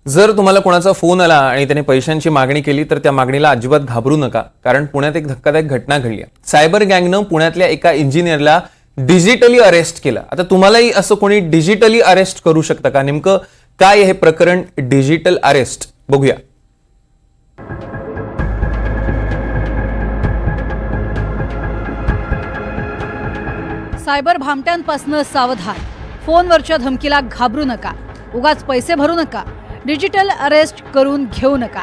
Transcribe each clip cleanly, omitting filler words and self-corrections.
जर तुम्हाला कोणाचा फोन आला आणि त्याने पैशांची मागणी केली तर त्या मागणीला अजिबात घाबरू नका, कारण पुण्यात एक धक्कादायक घटना घडली आहे। सायबर गँगनं पुण्यातल्या एका इंजिनियरला डिजिटली अरेस्ट केलं। आता तुम्हालाही असं कोणी डिजिटली अरेस्ट करू शकतं का? नेमकं काय हे प्रकरण डिजिटल अरेस्ट बघूया। सायबर भामट्यांपासून सावधान, फोनवरच्या धमकीला घाबरू नका, उगाच पैसे भरू नका, डिजिटल अरेस्ट करून घेऊ नका।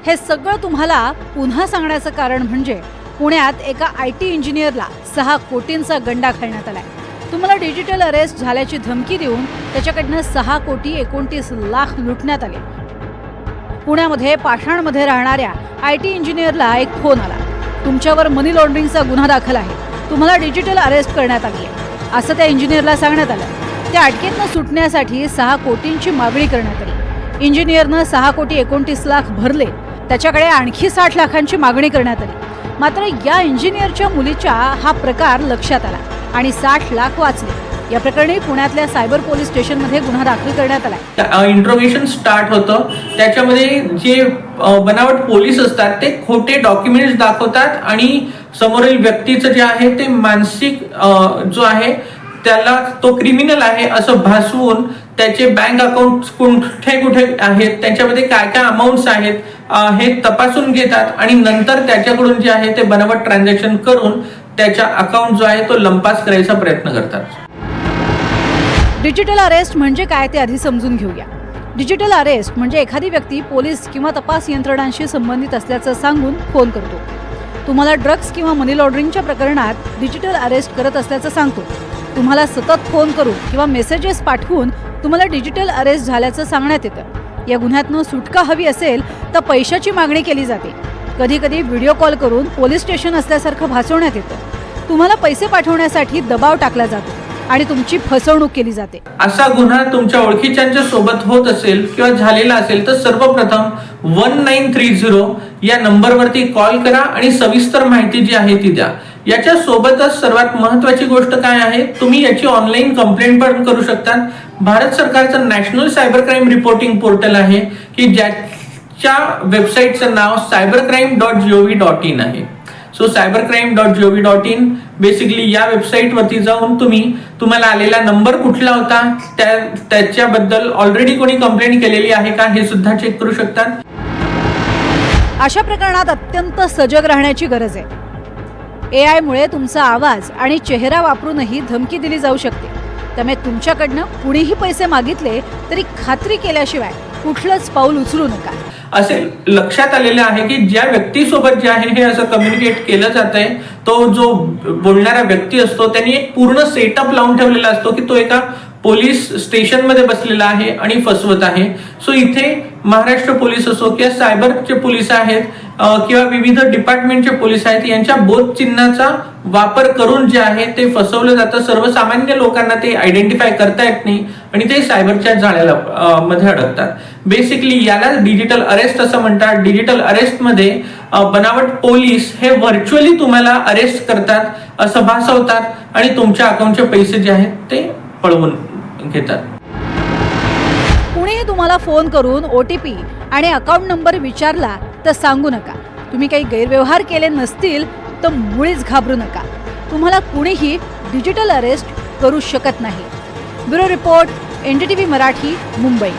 हे सगळं तुम्हाला पुन्हा सांगण्याचं कारण म्हणजे पुण्यात एका IT इंजिनियरला 6 कोटींचा गंडा घालण्यात आलाय। तुम्हाला डिजिटल अरेस्ट झाल्याची धमकी देऊन त्याच्याकडनं 6,29 लाख लुटण्यात आले। पुण्यामध्ये पाषाणमध्ये राहणाऱ्या IT इंजिनियरला एक फोन आला, तुमच्यावर मनी लॉन्ड्रिंगचा गुन्हा दाखल आहे, तुम्हाला डिजिटल अरेस्ट करण्यात आली आहे असं त्या इंजिनियरला सांगण्यात आलं। त्या अटकेतनं सुटण्यासाठी 6 कोटींची मागणी करण्यात आली। इंजिनियरनं 6,29 लाख भरले, त्याच्याकडे आणखी 60 लाखांची मागणी करण्यात आली। मात्र या इंजिनियरच्या मुलीच्या हा प्रकार लक्षात आला आणि 60 लाख वाचले। या प्रकरणी पुण्यातल्या सायबर पोलीस स्टेशनमध्ये गुन्हा दाखल करण्यात आला। इंट्रोगेशन स्टार्ट होतं, त्याच्यामध्ये जे बनावट पोलीस असतात ते खोटे डॉक्युमेंट्स दाखवतात आणि समोरील व्यक्तीचं जे आहे ते मानसिक जो आहे त्याला तो क्रिमिनल आहे असं भासवून त्याचे बँक अकाउंट कुठे कुठे आहेत, त्याच्यामध्ये काय काय अमाऊंट्स आहेत हे तपासून घेतात आणि नंतर त्याच्याकडून जे आहे ते बनावट ट्रान्झॅक्शन करून त्याचा अकाउंट जो आहे तो लंपास करायचा प्रयत्न करतात। डिजिटल अरेस्ट म्हणजे काय ते आधी समजून घेऊया। डिजिटल अरेस्ट म्हणजे एखादी व्यक्ती पोलीस किंवा तपास यंत्रणांशी संबंधित असल्याचं सांगून फोन करतो। तुम्हाला ड्रग्ज किंवा मनी लॉन्ड्रिंगच्या प्रकरणात डिजिटल अरेस्ट करत असल्याचं सांगतो। तुम्हाला सतत फोन करून किंवा मेसेजेस पाठवून तुम्हाला डिजिटल अरेस्ट झाल्याचं सांगण्यात येतं। या गुन्ह्यातनं सुटका हवी असेल तर पैशाची मागणी केली जाते। कधी कधी व्हिडिओ कॉल करून पोलीस स्टेशन असल्यासारखं भासवण्यात येतं। तुम्हाला पैसे पाठवण्यासाठी दबाव टाकला जातो आणि तुमची फसवणूक केली जाते। असा गुन्हा तुमच्या ओळखीच्यांच्या सोबत होत असेल किंवा झालेला असेल तर सर्वप्रथम 1930 या नंबरवरती कॉल करा आणि सविस्तर माहिती जी आहे ती द्या। याच्या सोबतच सर्वात महत्त्वाची गोष्ट काय आहे, तुम्ही याची ऑनलाईन कंप्लेंट पण करू शकता। भारत सरकारचं national cyber crime reporting portal आहे की ज्याच्या वेबसाईटचं नाव cybercrime.gov.in आहे। सो cybercrime.gov.in बेसिकली या वेबसाईट वरती जाऊन तुम्हाला आलेला नंबर कुठला होता, त्याच्याबद्दल ऑलरेडी कोणी कंप्लेंट केलेली आहे का हे सुद्धा चेक करू शकतात। अशा प्रकरणात अत्यंत सजग राहण्याची गरज आहे। AI मुळे तुमचा आवाज आणि चेहरा वापरूनही धमकी दिली जाऊ शकते। त्यामुळे तुमच्याकडनं कुणीही पैसे मागितले तरी खात्री केल्याशिवाय कुठलंच पाऊल उचलू नका। असे लक्षात आलेलं आहे की ज्या व्यक्तीसोबत जे आहे हे असं कम्युनिकेट केलं जात आहे, तो जो बोलणारा व्यक्ती असतो त्यांनी एक पूर्ण सेटअप लावून ठेवलेला असतो की तो एका पोलीस स्टेशन मध्ये बसलेला आहे आणि फसवत आहे। सो इथे महाराष्ट्र पोलीस असो किंवा सायबरचे पोलीस आहेत किंवा विविध डिपार्टमेंटचे पोलीस आहेत, यांच्या बोध चिन्हाचा वापर करून जे आहे ते फसवलं जातं। सर्वसामान्य लोकांना ते आयडेंटिफाय करता येत नाही आणि ते सायबरच्या जाळ्याला मध्ये अडकतात। बेसिकली याला डिजिटल अरेस्ट असं म्हणतात। डिजिटल अरेस्ट मध्ये बनावट पोलीस हे व्हर्च्युअली तुम्हाला अरेस्ट करतात असं भासवतात आणि तुमच्या अकाउंटचे पैसे जे आहेत ते पळवून घेतात। कुणीही तुम्हाला फोन करून OTP आणि अकाउंट नंबर विचारला तर सांगू नका। तुम्ही काही गैरव्यवहार केले नसतील तर मुळीच घाबरू नका। तुम्हाला कुणीही डिजिटल अरेस्ट करू शकत नाही। Bureau report, NDTV Marathi, Mumbai.